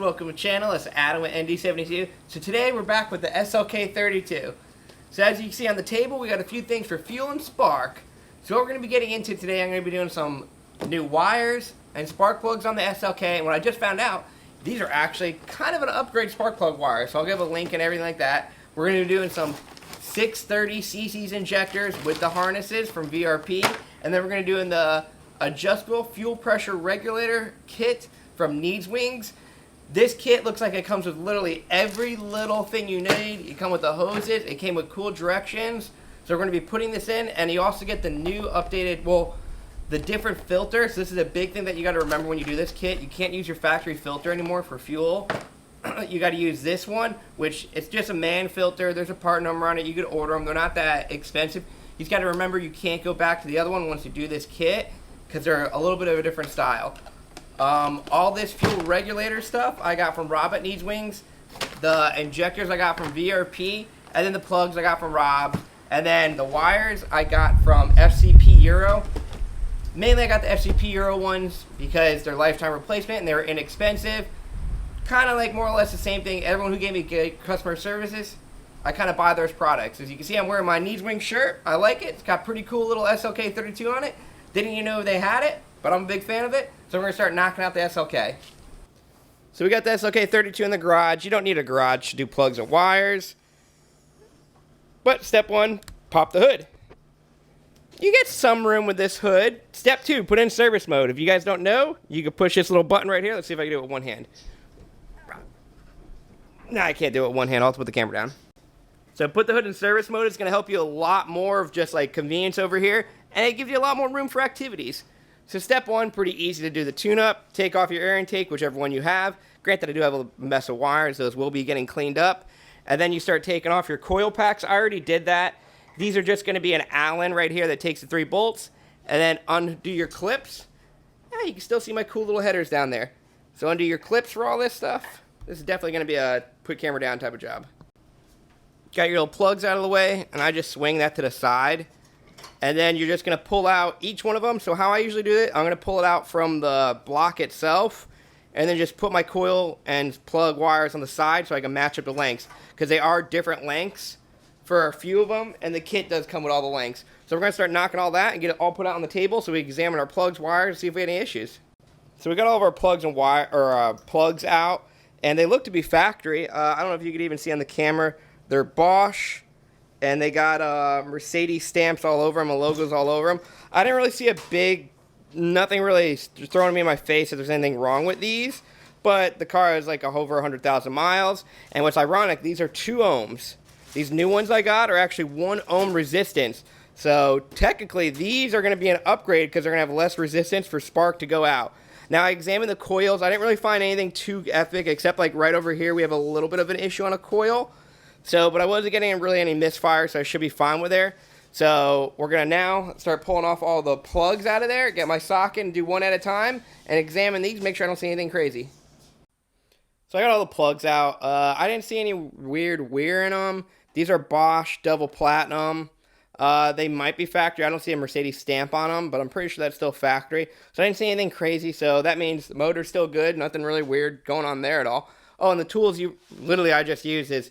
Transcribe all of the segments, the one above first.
welcome to the channel. It's Adam with ND72. So today we're back with the SLK32. So as you can see on the table, we got a few things for fuel and spark. So what we're going to be getting into today, I'm going to be doing some new wires and spark plugs on the SLK. And what I just found out, these are actually kind of an upgrade spark plug wire. So I'll give a link and everything like that. We're going to be doing some 630cc injectors with the harnesses from VRP. And then we're going to do in the adjustable fuel pressure regulator kit from Needswings. This kit looks like it comes with literally every little thing you need. You come with the hoses. It came with cool directions. So we're going to be putting this in, and you also get the new updated, well, the different filters. So this is a big thing that you got to remember when you do this kit. You can't use your factory filter anymore for fuel. You got to use this one, which it's just a man filter. There's a part number on it. You could order them. They're not that expensive. You just got to remember you can't go back to the other one once you do this kit, because they're a little bit of a different style. All this fuel regulator stuff I got from Rob at Needswings. The injectors I got from VRP, and then the plugs I got from Rob, and then the wires I got from FCP Euro. Mainly I got the FCP Euro ones because they're lifetime replacement and they were inexpensive. Kind of like more or less the same thing. Everyone who gave me good customer services, I kind of buy those products. As you can see, I'm wearing my Needswings shirt. I like it. It's got pretty cool little SLK32 on it. Didn't even know they had it, but I'm a big fan of it. So we're going to start knocking out the SLK. So we got the SLK32 in the garage. You don't need a garage to do plugs and wires. But step one, pop the hood. You get some room with this hood. Step two, put in service mode. If you guys don't know, you can push this little button right here. Let's see if I can do it with one hand. No, I can't do it with one hand. I'll have to put the camera down. So put the hood in service mode. It's going to help you a lot more of just like convenience over here. And it gives you a lot more room for activities. So step one, pretty easy to do the tune-up. Take off your air intake, whichever one you have. Granted, I do have a mess of wires. Those will be getting cleaned up. And then you start taking off your coil packs. I already did that. These are just going to be an Allen right here that takes the 3 bolts. And then undo your clips. Yeah, you can still see my cool little headers down there. So undo your clips for all this stuff. This is definitely going to be a put camera down type of job. Got your little plugs out of the way, and I just swing that to the side. And then you're just going to pull out each one of them. So how I usually do it, I'm going to pull it out from the block itself, and then just put my coil and plug wires on the side so I can match up the lengths. Because they are different lengths for a few of them, and the kit does come with all the lengths. So we're going to start knocking all that and get it all put out on the table so we can examine our plugs, wires, and see if we have any issues. So we got all of our plugs and plugs out, and they look to be factory. I don't know if you could even see on the camera. They're Bosch. And they got Mercedes stamps all over them and logos all over them. I didn't really see nothing really throwing me in my face if there's anything wrong with these. But the car is like over 100,000 miles. And what's ironic, these are 2 ohms. These new ones I got are actually 1 ohm resistance. So technically these are going to be an upgrade because they're going to have less resistance for spark to go out. Now I examined the coils. I didn't really find anything too epic except like right over here we have a little bit of an issue on a coil. So, but I wasn't getting really any misfire, so I should be fine with there. So, we're going to now start pulling off all the plugs out of there, get my socket and do one at a time, and examine these, make sure I don't see anything crazy. So, I got all the plugs out. I didn't see any weird wear in them. These are Bosch Double Platinum. They might be factory. I don't see a Mercedes stamp on them, but I'm pretty sure that's still factory. So, I didn't see anything crazy, so that means the motor's still good. Nothing really weird going on there at all. Oh, and the tools I just used is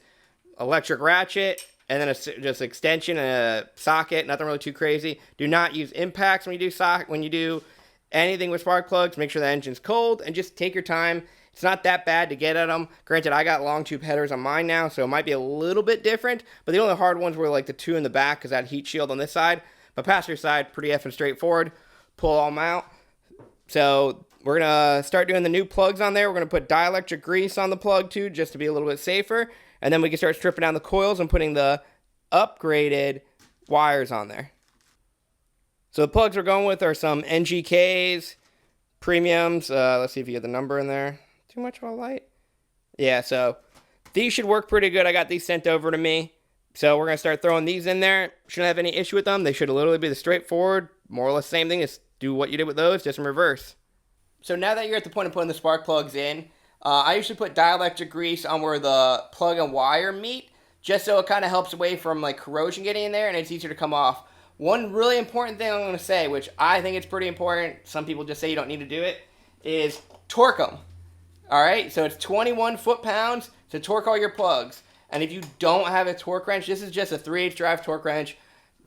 electric ratchet, and then just extension and a socket. Nothing really too crazy. Do not use impacts when you do anything with spark plugs. Make sure the engine's cold, and just take your time. It's not that bad to get at them. Granted, I got long tube headers on mine now, so it might be a little bit different. But the only hard ones were like the 2 in the back, because that heat shield on this side. But passenger side, pretty effing straightforward. Pull all them out. So we're going to start doing the new plugs on there. We're going to put dielectric grease on the plug too, just to be a little bit safer. And then we can start stripping down the coils and putting the upgraded wires on there. So the plugs we're going with are some NGKs, premiums. Let's see if you get the number in there. Too much of a light? Yeah, so these should work pretty good. I got these sent over to me. So we're going to start throwing these in there. Shouldn't have any issue with them. They should literally be the straightforward, more or less same thing. Just do what you did with those, just in reverse. So now that you're at the point of putting the spark plugs in, I usually put dielectric grease on where the plug and wire meet, just so it kind of helps away from like corrosion getting in there and it's easier to come off. One really important thing I'm going to say, which I think is pretty important, some people just say you don't need to do it, is torque them. Alright, so it's 21 foot-pounds to torque all your plugs. And if you don't have a torque wrench, this is just a 3/8 drive torque wrench.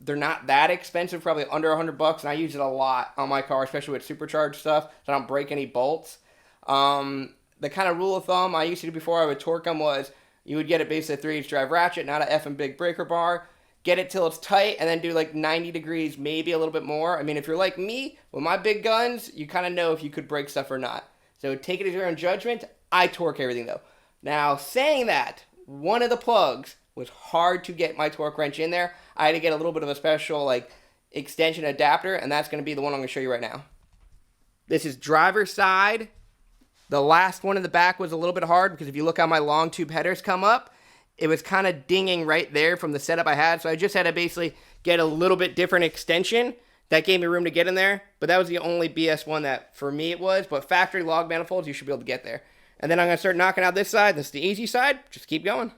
They're not that expensive, probably under $100, and I use it a lot on my car, especially with supercharged stuff, so I don't break any bolts. The kind of rule of thumb I used to do before I would torque them was you would get it basically a 3/8 drive ratchet, not a effing big breaker bar. Get it till it's tight, and then do like 90 degrees, maybe a little bit more. I mean, if you're like me, with my big guns, you kind of know if you could break stuff or not. So take it as your own judgment. I torque everything, though. Now, saying that, one of the plugs was hard to get my torque wrench in there. I had to get a little bit of a special, like, extension adapter, and that's going to be the one I'm going to show you right now. This is driver's side. The last one in the back was a little bit hard because if you look how my long tube headers come up, it was kind of dinging right there from the setup I had. So I just had to basically get a little bit different extension. That gave me room to get in there. But that was the only BS one that for me it was. But factory log manifolds, you should be able to get there. And then I'm going to start knocking out this side. This is the easy side. Just keep going.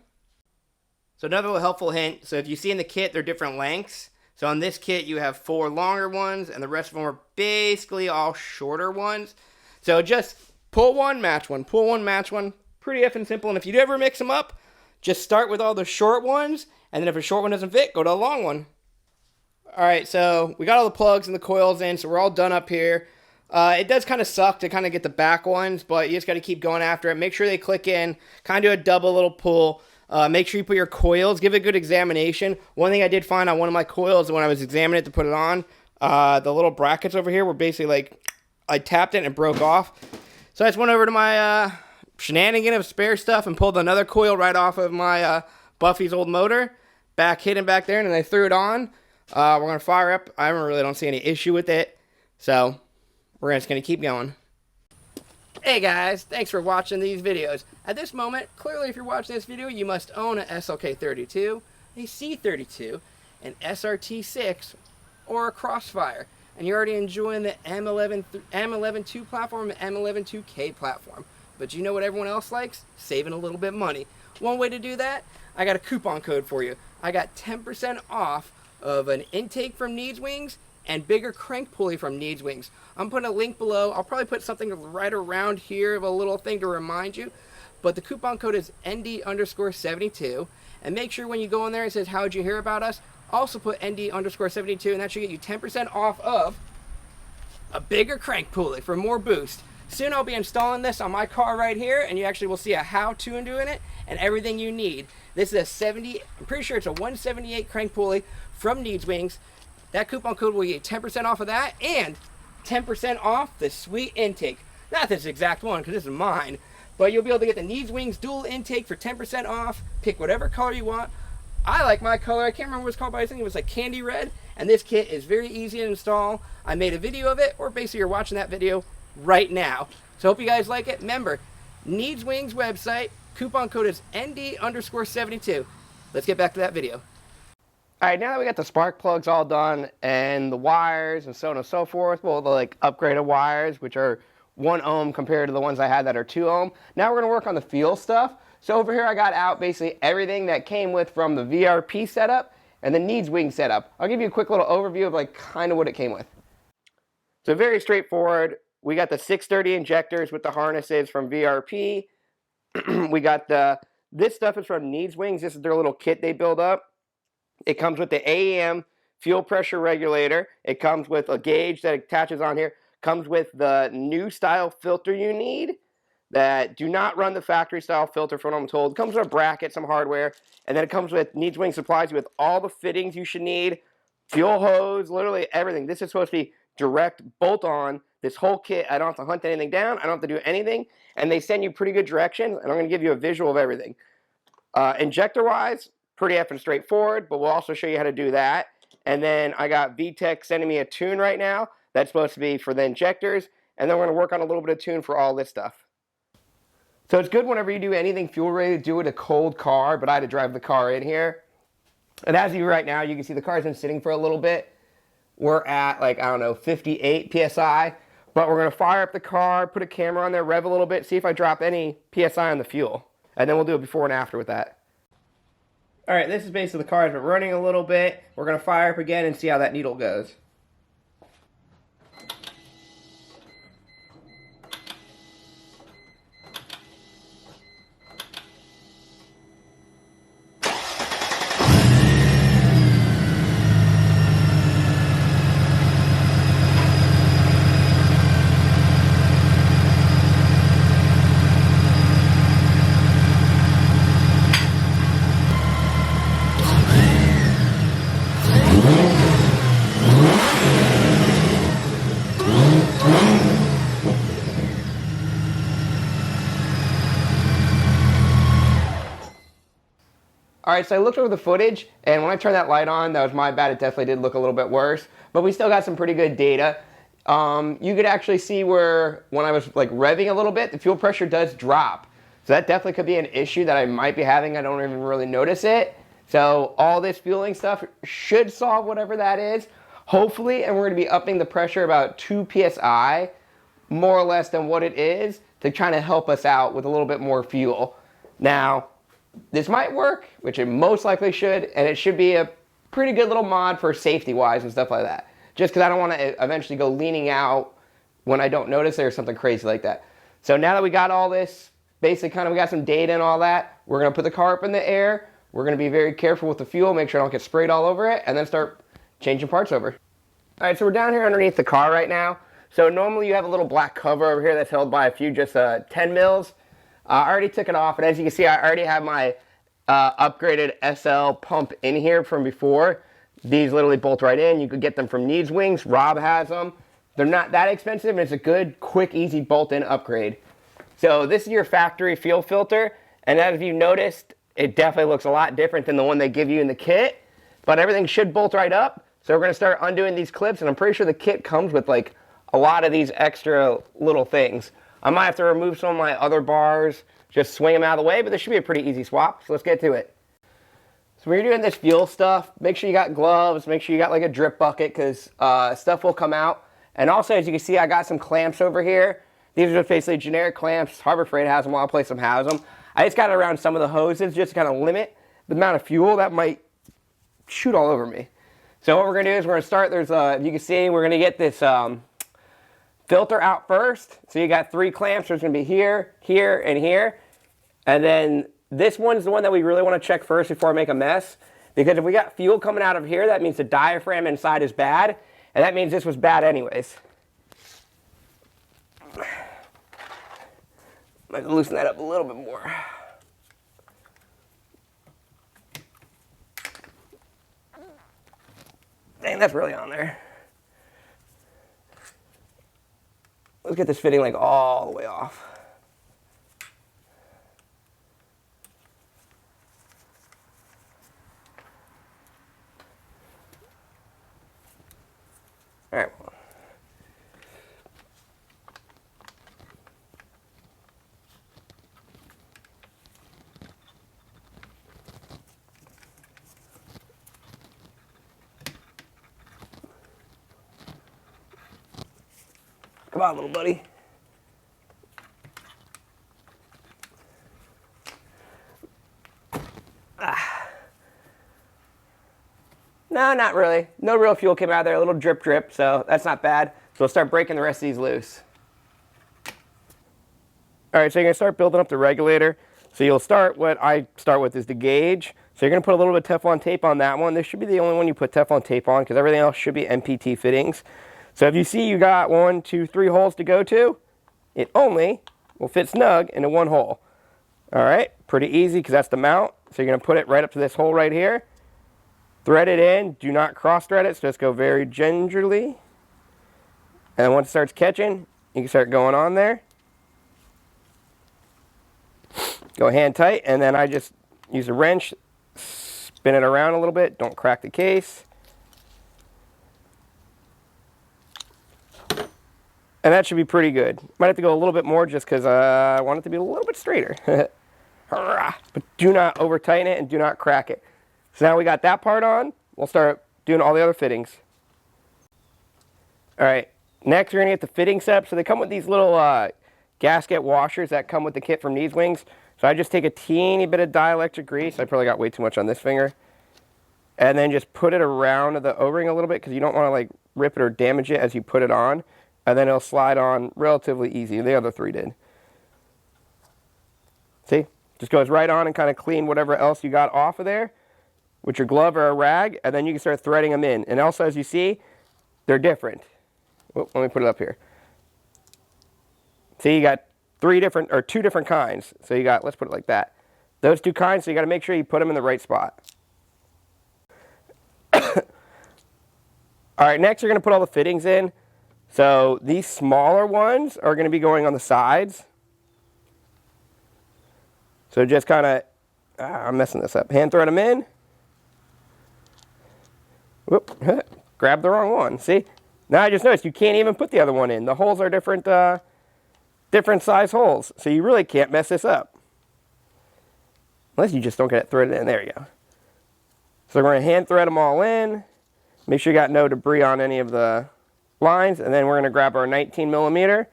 So another little helpful hint. So if you see in the kit, they're different lengths. So on this kit, you have 4 longer ones. And the rest of them are basically all shorter ones. So just pull one, match one. Pull one, match one. Pretty effing simple. And if you ever mix them up, just start with all the short ones, and then if a short one doesn't fit, go to a long one. Alright, so we got all the plugs and the coils in, so we're all done up here. It does kind of suck to kind of get the back ones, but you just got to keep going after it. Make sure they click in, kind of do a double little pull. Make sure you put your coils, give it a good examination. One thing I did find on one of my coils when I was examining it to put it on, the little brackets over here were basically like, I tapped it and it broke off. So I just went over to my shenanigan of spare stuff and pulled another coil right off of my Buffy's old motor, hidden back there, and then I threw it on. We're going to fire up. I really don't see any issue with it, so we're just going to keep going. Hey guys, thanks for watching these videos. At this moment, clearly if you're watching this video, you must own a SLK32, a C32, an SRT6, or a Crossfire, and you're already enjoying the M11-2 platform and M11-2K platform. But you know what everyone else likes? Saving a little bit of money. One way to do that, I got a coupon code for you. I got 10% off of an intake from Needswings and bigger crank pulley from Needswings. I'm putting a link below. I'll probably put something right around here of a little thing to remind you. But the coupon code is ND_72. And make sure when you go in there and it says, how'd you hear about us? Also put ND_72, and that should get you 10% off of a bigger crank pulley for more boost. Soon I'll be installing this on my car right here, and you actually will see a how-to in doing it and everything you need. This is I'm pretty sure it's a 178 crank pulley from Needswings. That coupon code will get 10% off of that and 10% off the sweet intake. Not this exact one, because this is mine, but you'll be able to get the Needswings dual intake for 10% off. Pick whatever color you want. I like my color. I can't remember what it's called, but I think it was like candy red, and this kit is very easy to install. I made a video of it, or basically you're watching that video right now. So hope you guys like it. Remember, Needswings website, coupon code is ND_72. Let's get back to that video. Alright, now that we got the spark plugs all done and the wires and so on and so forth, well, the like upgraded wires, which are 1 ohm compared to the ones I had that are 2 ohm. Now we're going to work on the fuel stuff. So over here I got out basically everything that came with from the VRP setup and the Needswings setup. I'll give you a quick little overview of like kind of what it came with. So very straightforward. We got the 630 injectors with the harnesses from VRP. We got this stuff is from Needswings. This is their little kit they build up. It comes with the AEM fuel pressure regulator. It comes with a gauge that attaches on here. Comes with the new style filter you need that do not run the factory style filter from what I'm told. It comes with a bracket, some hardware, and then it comes with Needswings supplies you with all the fittings you should need, fuel hose, literally everything. This is supposed to be direct bolt on. This whole kit, I don't have to hunt anything down. I don't have to do anything. And they send you pretty good directions. And I'm going to give you a visual of everything. Injector-wise, pretty effing straightforward. But we'll also show you how to do that. And then I got VTech sending me a tune right now. That's supposed to be for the injectors. And then we're going to work on a little bit of tune for all this stuff. So it's good whenever you do anything fuel-related, do it a cold car. But I had to drive the car in here. And as you right now, you can see the car's been sitting for a little bit. We're at, like, I don't know, 58 PSI. But we're going to fire up the car, put a camera on there, rev a little bit, see if I drop any PSI on the fuel. And then we'll do a before and after with that. Alright, this is basically the car has been running a little bit. We're going to fire up again and see how that needle goes. All right, so I looked over the footage, and when I turned that light on, that was my bad. It definitely did look a little bit worse, but we still got some pretty good data. You could actually see where, when I was like revving a little bit, the fuel pressure does drop. So that definitely could be an issue that I might be having. I don't even really notice it. So all this fueling stuff should solve whatever that is, hopefully, and we're gonna be upping the pressure about 2 PSI, more or less than what it is, to try to help us out with a little bit more fuel. Now, this might work, which it most likely should, and it should be a pretty good little mod for safety-wise and stuff like that. Just because I don't want to eventually go leaning out when I don't notice there's something crazy like that. So now that we got all this, basically kind of we got some data and all that, we're going to put the car up in the air. We're going to be very careful with the fuel, make sure I don't get sprayed all over it, and then start changing parts over. All right, so we're down here underneath the car right now. So normally you have a little black cover over here that's held by a few just 10 mils. I already took it off, and as you can see, I already have my upgraded SL pump in here from before. These literally bolt right in. You could get them from Needswings. Rob has them. They're not that expensive, and it's a good, quick, easy bolt-in upgrade. So this is your factory fuel filter, and as you've noticed, it definitely looks a lot different than the one they give you in the kit, but everything should bolt right up. So we're going to start undoing these clips, and I'm pretty sure the kit comes with like a lot of these extra little things. I might have to remove some of my other bars, just swing them out of the way, but this should be a pretty easy swap, so let's get to it. So when you're doing this fuel stuff, make sure you got gloves, make sure you got like a drip bucket, because stuff will come out. And also, as you can see, I got some clamps over here. These are just basically generic clamps. Harbor Freight has them, Wild Place has them. I just got it around some of the hoses just to kind of limit the amount of fuel that might shoot all over me. So what we're going to do is we're going to start, if you can see, we're going to get this filter out first. So you got 3 clamps. There's going to be here, here, and here. And then this one's the one that we really want to check first before I make a mess. Because if we got fuel coming out of here, that means the diaphragm inside is bad. And that means this was bad anyways. Might loosen that up a little bit more. Dang, that's really on there. Let's get this fitting like all the way off. All right. Come on, little buddy. No, not really. No real fuel came out of there. A little drip drip, so that's not bad. So we'll start breaking the rest of these loose. All right, so you're going to start building up the regulator. So you'll start, what I start with is the gauge. So you're going to put a little bit of Teflon tape on that one. This should be the only one you put Teflon tape on because everything else should be MPT fittings. So if you see you got 1, 2, 3 holes to go to, it only will fit snug into 1 hole. All right, pretty easy because that's the mount. So you're going to put it right up to this hole right here. Thread it in. Do not cross thread it, so just go very gingerly. And once it starts catching, you can start going on there. Go hand tight, and then I just use a wrench, spin it around a little bit. Don't crack the case. And that should be pretty good. Might have to go a little bit more just because I want it to be a little bit straighter. But do not over tighten it and do not crack it. So now we got that part on. We'll start doing all the other fittings. All right, next we're gonna get the fitting steps. So they come with these little gasket washers that come with the kit from Needswings. So I just take a teeny bit of dielectric grease. I probably got way too much on this finger. And then just put it around the O-ring a little bit because you don't want to like rip it or damage it as you put it on. And then it'll slide on relatively easy. The other 3 did. See? Just goes right on and kind of clean whatever else you got off of there with your glove or a rag, and then you can start threading them in. And also, as you see, they're different. Oh, let me put it up here. See, you got 2 different kinds. So you got, let's put it like that. Those 2 kinds, so you got to make sure you put them in the right spot. All right, next you're going to put all the fittings in. So these smaller ones are going to be going on the sides. So just kind of I'm messing this up. Hand thread them in. Whoop, grab the wrong one. See? Now I just noticed you can't even put the other one in. The holes are different, different size holes. So you really can't mess this up. Unless you just don't get it threaded in. There you go. So we're going to hand thread them all in. Make sure you got no debris on any of the lines. And then we're going to grab our 19 millimeter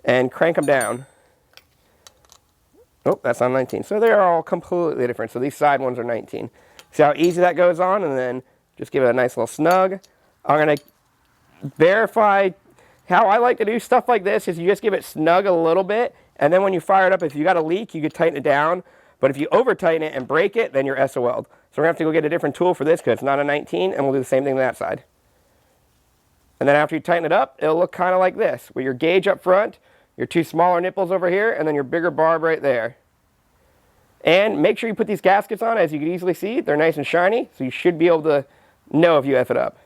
and crank them down. Oh, that's on 19. So they're all completely different. So these side ones are 19. See how easy that goes on? And then just give it a nice little snug. I'm going to verify how I like to do stuff like this is you just give it snug a little bit. And then when you fire it up, if you got a leak, you could tighten it down. But if you over tighten it and break it, then you're SOL'd. So we're going to have to go get a different tool for this because it's not a 19. And we'll do the same thing on that side. And then after you tighten it up, it'll look kind of like this. With your gauge up front, your two smaller nipples over here, and then your bigger barb right there. And make sure you put these gaskets on. As you can easily see, they're nice and shiny, so you should be able to know if you F it up.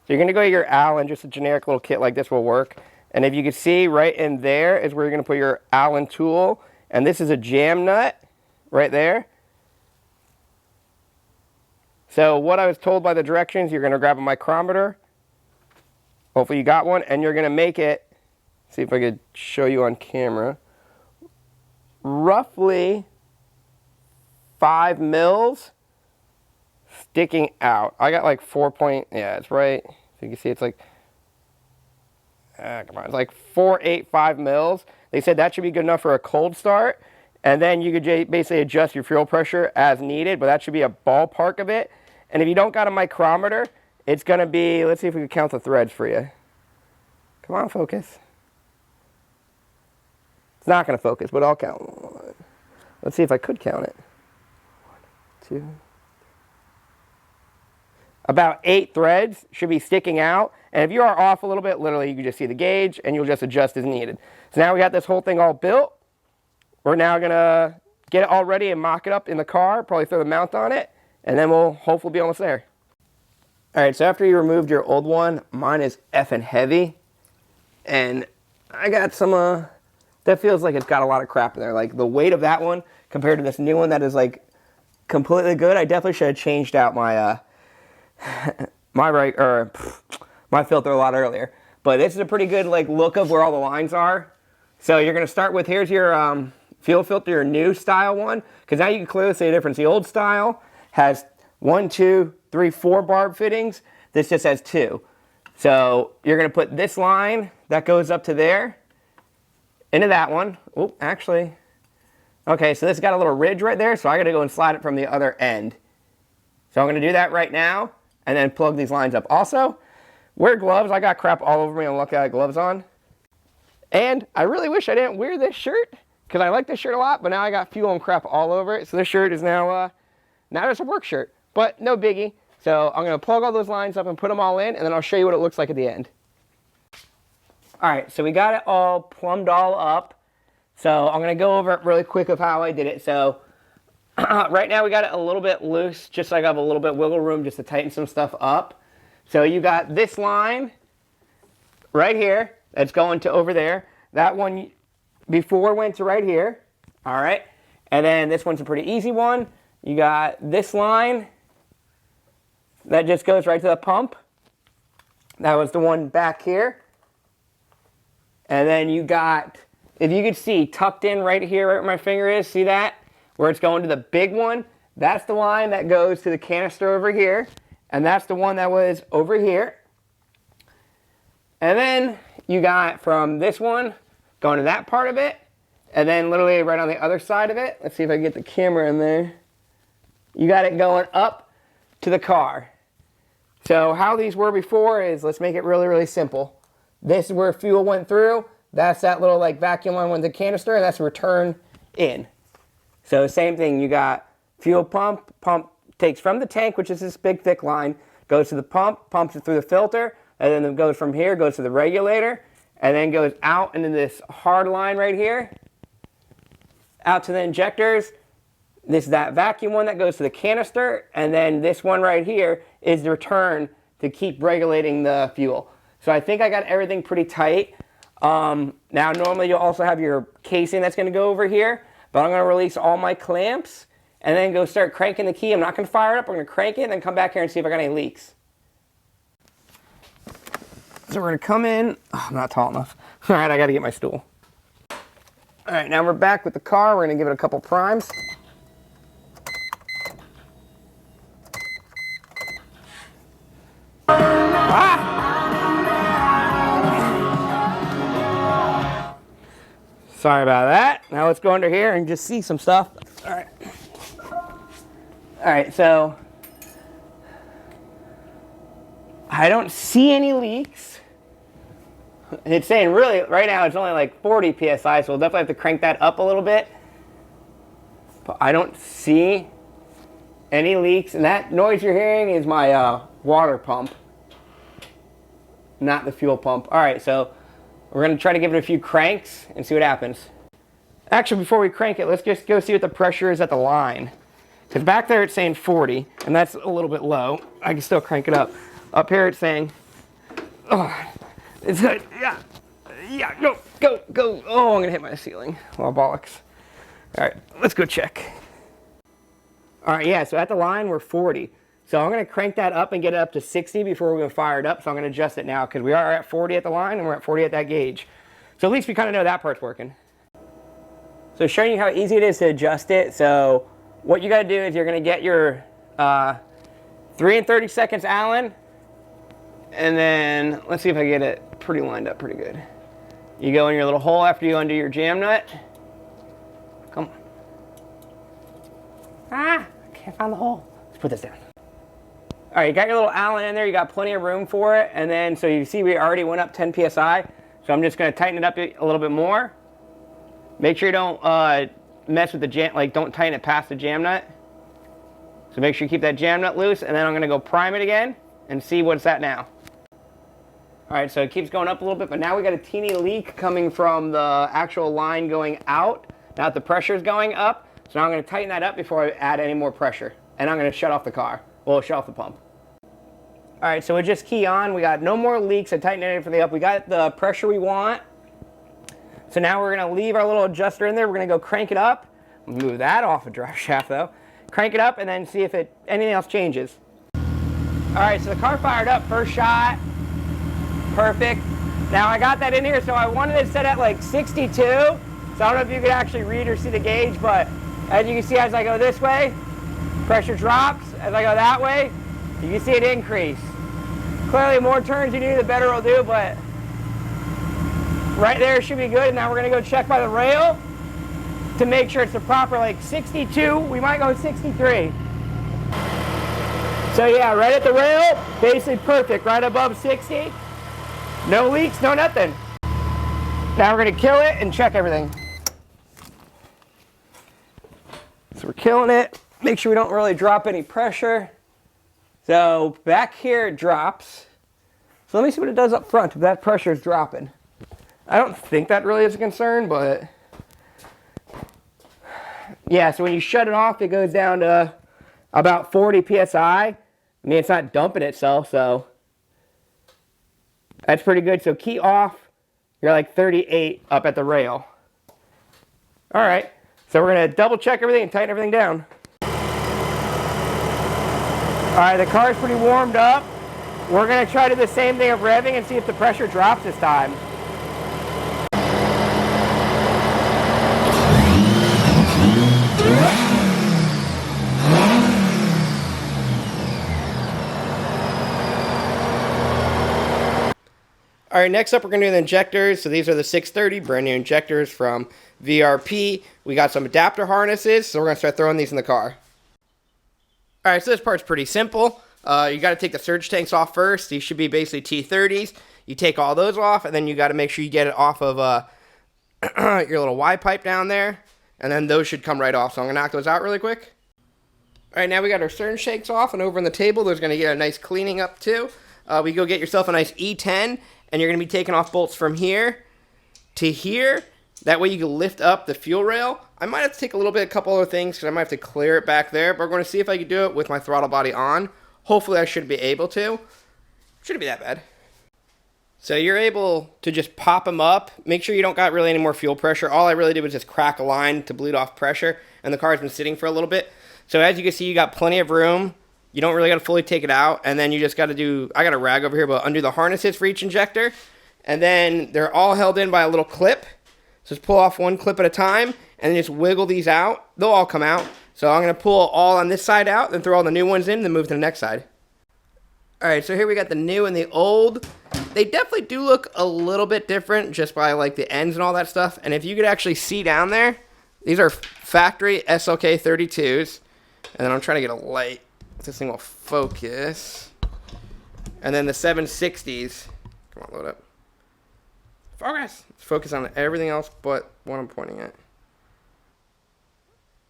So you're going to go to your Allen, just a generic little kit like this will work. And if you can see, right in there is where you're going to put your Allen tool. And this is a jam nut right there. So what I was told by the directions, you're going to grab a micrometer. Hopefully you got one, and you're going to make it, see if I could show you on camera, roughly 5 mils sticking out. I got like 4 point, yeah, it's right. So you can see it's like, come on, it's like 485 mils. They said that should be good enough for a cold start. And then you could basically adjust your fuel pressure as needed, but that should be a ballpark of it. And if you don't got a micrometer, it's going to be, let's see if we can count the threads for you. Come on, focus. It's not going to focus, but I'll count. Let's see if I could count it. 1, 2. About 8 threads should be sticking out. And if you are off a little bit, literally you can just see the gauge and you'll just adjust as needed. So now we got this whole thing all built. We're now going to get it all ready and mock it up in the car, probably throw the mount on it, and then we'll hopefully be almost there. Alright, so after you removed your old one, mine is effing heavy. And I got some, that feels like it's got a lot of crap in there. Like the weight of that one compared to this new one that is like completely good. I definitely should have changed out my, my filter a lot earlier. But this is a pretty good like look of where all the lines are. So you're going to start with, here's your fuel filter, your new style one. Because now you can clearly see the difference. The old style has 1, 2, 3, 4 barb fittings. This just has 2. So you're going to put this line that goes up to there into that one. Oh, actually. Okay, so this got a little ridge right there, so I got to go and slide it from the other end. So I'm going to do that right now and then plug these lines up. Also, wear gloves. I got crap all over me and lucky I got gloves on. And I really wish I didn't wear this shirt because I like this shirt a lot, but now I got fuel and crap all over it. So this shirt is now just a work shirt, but no biggie. So I'm going to plug all those lines up and put them all in, and then I'll show you what it looks like at the end. Alright, so we got it all plumbed all up. So I'm going to go over it really quick of how I did it. So right now we got it a little bit loose, just so I have a little bit wiggle room just to tighten some stuff up. So you got this line right here that's going to over there. That one before went to right here. Alright, and then this one's a pretty easy one. You got this line that just goes right to the pump. That was the one back here. And then you got, if you could see, tucked in right here, right where my finger is, see that? Where it's going to the big one. That's the line that goes to the canister over here. And that's the one that was over here. And then you got from this one going to that part of it. And then literally right on the other side of it. Let's see if I can get the camera in there. You got it going up to the car. So how these were before is, let's make it really, really simple. This is where fuel went through. That's that little like vacuum line with the canister, and that's return in. So same thing, you got fuel pump. Pump takes from the tank, which is this big thick line, goes to the pump, pumps it through the filter, and then it goes from here, goes to the regulator, and then goes out into this hard line right here, out to the injectors. This is that vacuum one that goes to the canister, and then this one right here is the return to keep regulating the fuel. So I think I got everything pretty tight. Now normally you'll also have your casing that's going to go over here, but I'm going to release all my clamps and then go start cranking the key. I'm not going to fire it up. We're going to crank it and then come back here and see if I got any leaks. So we're going to come in. Oh, I'm not tall enough. All right, I got to get my stool. All right, now we're back with the car. We're going to give it a couple primes. Sorry about that. Now let's go under here and just see some stuff. All right. All right, so I don't see any leaks. It's saying really, right now it's only like 40 PSI, so we'll definitely have to crank that up a little bit. But I don't see any leaks. And that noise you're hearing is my water pump, not the fuel pump. All right, so we're going to try to give it a few cranks and see what happens. Actually, before we crank it, let's just go see what the pressure is at the line. Because back there it's saying 40, and that's a little bit low. I can still crank it up. Up here it's saying, oh, it's good. Yeah, go. Oh, I'm going to hit my ceiling. Well, bollocks. All right, let's go check. All right, yeah, so at the line we're 40. So I'm going to crank that up and get it up to 60 before we're going to fire it up. So I'm going to adjust it now because we are at 40 at the line and we're at 40 at that gauge. So at least we kind of know that part's working. So showing you how easy it is to adjust it. So what you got to do is you're going to get your 3 and 30 seconds Allen. And then let's see if I get it pretty lined up pretty good. You go in your little hole after you undo your jam nut. Come on. I can't find the hole. Let's put this down. All right, you got your little Allen in there. You got plenty of room for it. And then, so you see we already went up 10 PSI. So I'm just going to tighten it up a little bit more. Make sure you don't mess with the jam, like don't tighten it past the jam nut. So make sure you keep that jam nut loose. And then I'm going to go prime it again and see what it's at now. All right, so it keeps going up a little bit, but now we got a teeny leak coming from the actual line going out. Now the pressure is going up. So now I'm going to tighten that up before I add any more pressure. And I'm going to shut off the car. Well, shut off the pump. All right, so we just key on. We got no more leaks. I tightened it for the up. We got the pressure we want. So now we're going to leave our little adjuster in there. We're going to go crank it up. Move that off a drive shaft, though. Crank it up and then see if anything else changes. All right, so the car fired up. First shot. Perfect. Now I got that in here, so I wanted it set at like 62. So I don't know if you could actually read or see the gauge, but as you can see, as I go this way, pressure drops. As I go that way, you can see it increase. Clearly, the more turns you do, the better it'll do, but right there should be good. Now we're going to go check by the rail to make sure it's the proper, like 62. We might go 63. So yeah, right at the rail, basically perfect, right above 60. No leaks, no nothing. Now we're going to kill it and check everything. So we're killing it. Make sure we don't really drop any pressure. So back here it drops. So let me see what it does up front if that pressure is dropping. I don't think that really is a concern, but yeah, so when you shut it off, it goes down to about 40 PSI. I mean, it's not dumping itself, so that's pretty good. So key off, you're like 38 up at the rail. All right, so we're going to double check everything and tighten everything down. All right, the car's pretty warmed up. We're going to try to do the same thing of revving and see if the pressure drops this time. All right, next up we're going to do the injectors. So these are the 630 brand new injectors from VRP. We got some adapter harnesses, so we're going to start throwing these in the car. All right, so this part's pretty simple. You got to take the surge tanks off first. These should be basically T30s. You take all those off, and then you got to make sure you get it off of your little Y pipe down there, and then those should come right off. So I'm going to knock those out really quick. All right, now we got our surge tanks off, and over on the table, there's going to get a nice cleaning up too. We go get yourself a nice E10, and you're going to be taking off bolts from here to here. That way you can lift up the fuel rail. I might have to take a couple other things because I might have to clear it back there, but we're going to see if I can do it with my throttle body on. Hopefully I should be able to. Shouldn't be that bad. So you're able to just pop them up. Make sure you don't got really any more fuel pressure. All I really did was just crack a line to bleed off pressure, and the car's been sitting for a little bit. So as you can see, you got plenty of room. You don't really got to fully take it out, and then you just got to do, I got a rag over here, but undo the harnesses for each injector, and then they're all held in by a little clip. So just pull off one clip at a time, and then just wiggle these out. They'll all come out. So I'm going to pull all on this side out, then throw all the new ones in, then move to the next side. Alright, so here we got the new and the old. They definitely do look a little bit different just by like the ends and all that stuff. And if you could actually see down there, these are factory SLK32s. And then I'm trying to get a light. This thing will focus. And then the 760s. Come on, load up. Focus! Let's focus on everything else but what I'm pointing at.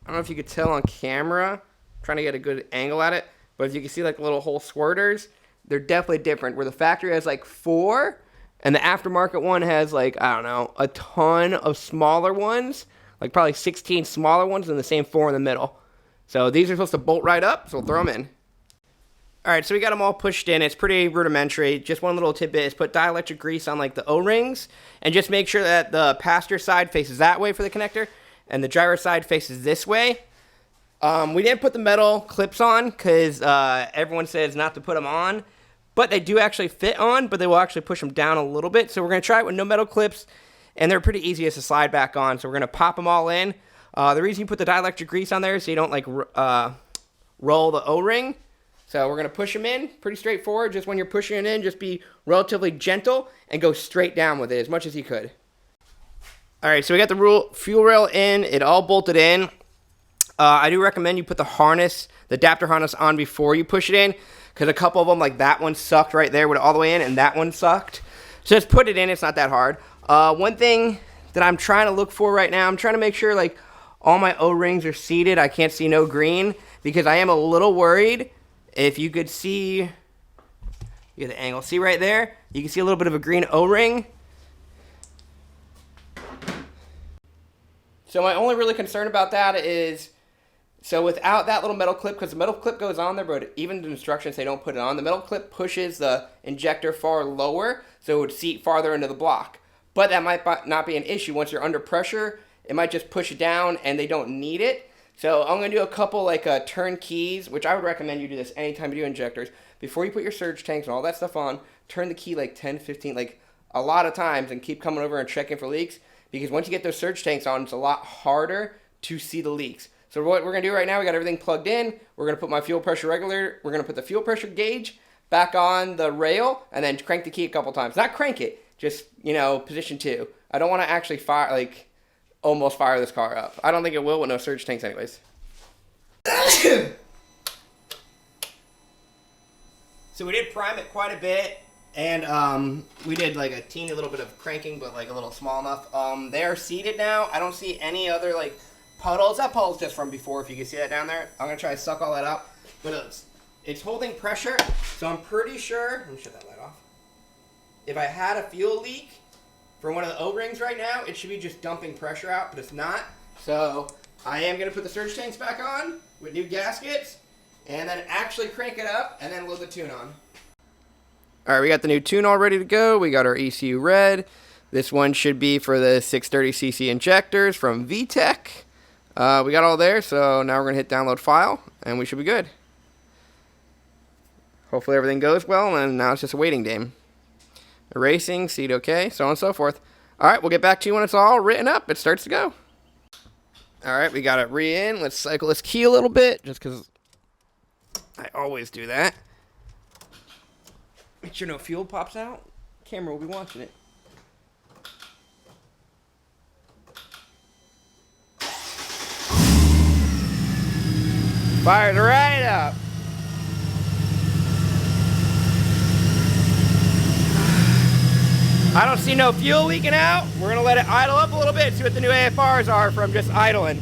I don't know if you could tell on camera. I'm trying to get a good angle at it. But if you can see like little hole squirters, they're definitely different. Where the factory has like 4, and the aftermarket one has like, I don't know, a ton of smaller ones. Like probably 16 smaller ones and the same 4 in the middle. So these are supposed to bolt right up, so we'll throw them in. Alright, so we got them all pushed in. It's pretty rudimentary. Just one little tidbit is put dielectric grease on like the O-rings. And just make sure that the passenger side faces that way for the connector. And the driver side faces this way. We didn't put the metal clips on because everyone says not to put them on. But they do actually fit on, but they will actually push them down a little bit. So we're going to try it with no metal clips. And they're pretty easy to slide back on. So we're going to pop them all in. The reason you put the dielectric grease on there is so you don't like roll the O-ring. So we're going to push them in. Pretty straightforward. Just when you're pushing it in, just be relatively gentle and go straight down with it as much as you could. Alright, so we got the fuel rail in. It all bolted in. I do recommend you put the harness, the adapter harness on before you push it in. Because a couple of them, like that one sucked right there with it all the way in, and that one sucked. So just put it in. It's not that hard. One thing that I'm trying to look for right now, I'm trying to make sure like all my O-rings are seated. I can't see no green because I am a little worried. If you could see, you get the angle. See right there? You can see a little bit of a green O-ring. So my only really concern about that is, so without that little metal clip, because the metal clip goes on there, but even the instructions, they don't put it on. The metal clip pushes the injector far lower, so it would seat farther into the block. But that might not be an issue. Once you're under pressure, it might just push it down, and they don't need it. So I'm going to do a couple like turn keys, which I would recommend you do this anytime you do injectors. Before you put your surge tanks and all that stuff on, turn the key like 10, 15, like a lot of times, and keep coming over and checking for leaks. Because once you get those surge tanks on, it's a lot harder to see the leaks. So what we're going to do right now, we got everything plugged in. We're going to put my fuel pressure regulator. We're going to put the fuel pressure gauge back on the rail and then crank the key a couple times. Not crank it, just, you know, position 2. I don't want to actually fire, like, almost fire this car up. I don't think it will with no surge tanks anyways. So we did prime it quite a bit. And we did like a teeny little bit of cranking, but like a little small enough. They are seated now. I don't see any other like puddles. That puddle's just from before, if you can see that down there. I'm going to try to suck all that out. But it's holding pressure, so I'm pretty sure. Let me shut that light off. If I had a fuel leak from one of the O-rings right now, it should be just dumping pressure out, but it's not. So I am going to put the surge tanks back on with new gaskets, and then actually crank it up, and then load the tune on. Alright, we got the new tune all ready to go. We got our ECU red. This one should be for the 630cc injectors from VTEC. We got all there, so now we're going to hit download file, and we should be good. Hopefully everything goes well, and now it's just a waiting game. Erasing, seat okay, so on and so forth. Alright, we'll get back to you when it's all written up. It starts to go. Alright, we got it re-in. Let's cycle this key a little bit, just because I always do that. Make sure no fuel pops out. Camera will be watching it. Fired right up. I don't see no fuel leaking out. We're going to let it idle up a little bit, see what the new AFRs are from just idling.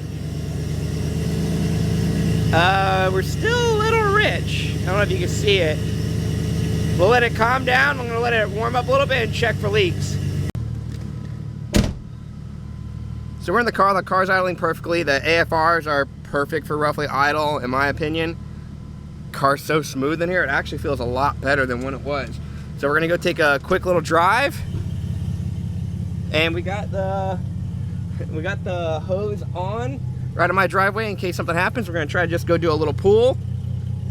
We're still a little rich. I don't know if you can see it. We'll let it calm down. I'm going to let it warm up a little bit and check for leaks. So we're in the car's idling perfectly. The AFRs are perfect for roughly idle, in my opinion. Car's so smooth in here, it actually feels a lot better than when it was. So we're gonna go take a quick little drive. And we got the hose on right in my driveway in case something happens. We're gonna try to just go do a little pool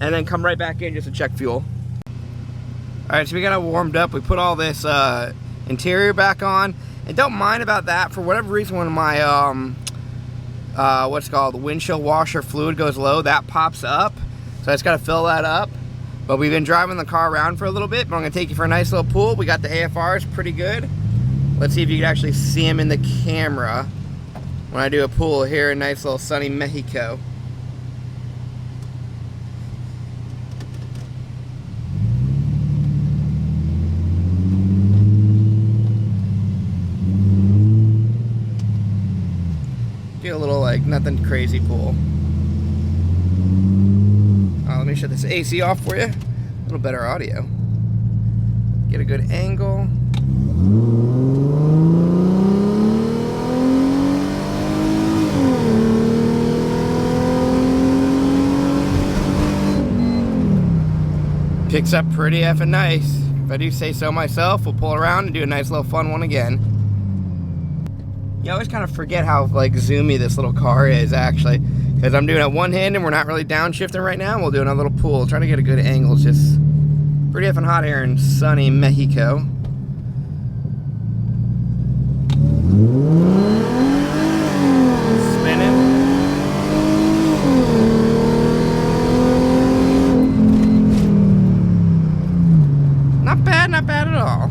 and then come right back in just to check fuel. All right, so we got it warmed up. We put all this interior back on, and don't mind about that. For whatever reason, when my what's called the windshield washer fluid goes low, that pops up. So I just got to fill that up. But we've been driving the car around for a little bit. But I'm gonna take you for a nice little pool. We got the AFRs pretty good. Let's see if you can actually see them in the camera when I do a pool here in nice little sunny Mexico. Do a little like nothing crazy pool. Let me shut this AC off for you. A little better audio. Get a good angle. Picks up pretty effing nice. If I do say so myself, we'll pull around and do a nice little fun one again. You always kind of forget how like zoomy this little car is actually. Because I'm doing it one hand and we're not really downshifting right now. We'll do another little pool. Trying to get a good angle. It's just pretty effing hot here in sunny Mexico. Spinning. Not bad at all.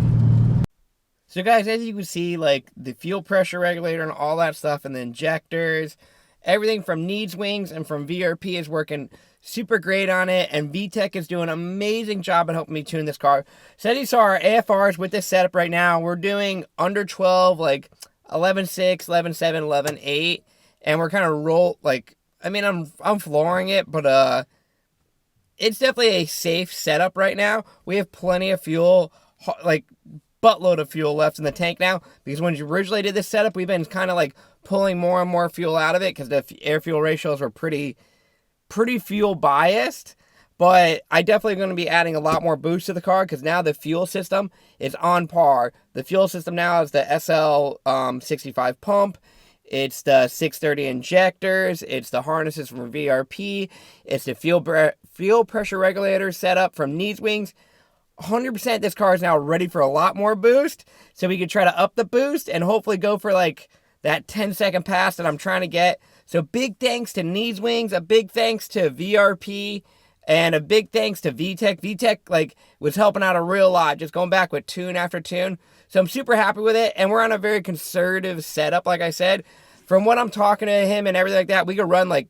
So guys, as you can see, like the fuel pressure regulator and all that stuff and the injectors, everything from Needswings and from VRP is working super great on it, and VTech is doing an amazing job at helping me tune this car. So as you saw, our AFRs with this setup right now, we're doing under 12, like 11.6, 11.7, 11.8, and we're kind of I mean, I'm flooring it, but it's definitely a safe setup right now. We have plenty of fuel, like buttload of fuel left in the tank now, because when you originally did this setup, we've been kind of like pulling more and more fuel out of it because the air fuel ratios were pretty fuel biased. But I definitely going to be adding a lot more boost to the car because now the fuel system is on par. The fuel system now is the SL65 pump. It's the 630 injectors. It's the harnesses from VRP. It's the fuel pressure regulator setup from Needswings. 100% this car is now ready for a lot more boost. So we could try to up the boost and hopefully go for like that 10-second pass that I'm trying to get. So big thanks to Needswings, a big thanks to VRP, and a big thanks to VTech. VTech like was helping out a real lot, just going back with tune after tune. So I'm super happy with it, and we're on a very conservative setup, like I said. From what I'm talking to him and everything like that, we could run like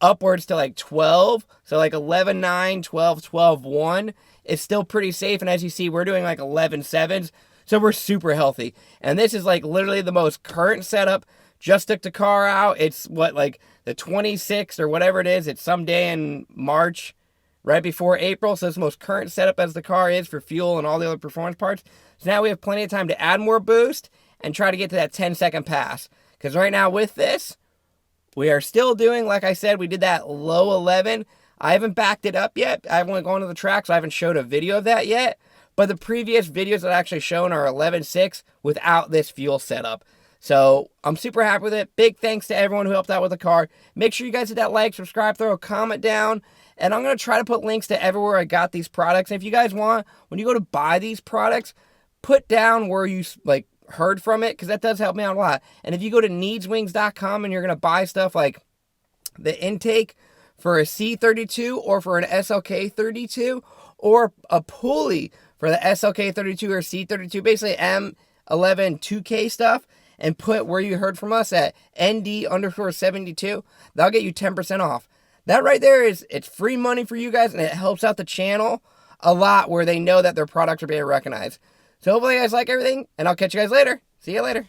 upwards to like 12. So like 11.9, 12, 12.1. It's still pretty safe, and as you see, we're doing like 11.7s. So we're super healthy. And this is like literally the most current setup. Just took the car out. It's what, like the 26th or whatever it is. It's some day in March, right before April. So it's the most current setup as the car is for fuel and all the other performance parts. So now we have plenty of time to add more boost and try to get to that 10-second pass. Because right now with this, we are still doing, like I said, we did that low 11. I haven't backed it up yet. I haven't gone to the track, so I haven't showed a video of that yet. But the previous videos that I actually shown are 11.6 without this fuel setup. So I'm super happy with it. Big thanks to everyone who helped out with the car. Make sure you guys hit that like, subscribe, throw a comment down. And I'm going to try to put links to everywhere I got these products. And if you guys want, when you go to buy these products, put down where you like heard from it, because that does help me out a lot. And if you go to needswings.com and you're going to buy stuff like the intake for a C32 or for an SLK32 or a pulley for the SLK32 or C32, basically M11 2K stuff, and put where you heard from us at ND_72, that'll get you 10% off. That right there it's free money for you guys, and it helps out the channel a lot where they know that their products are being recognized. So hopefully you guys like everything, and I'll catch you guys later. See you later.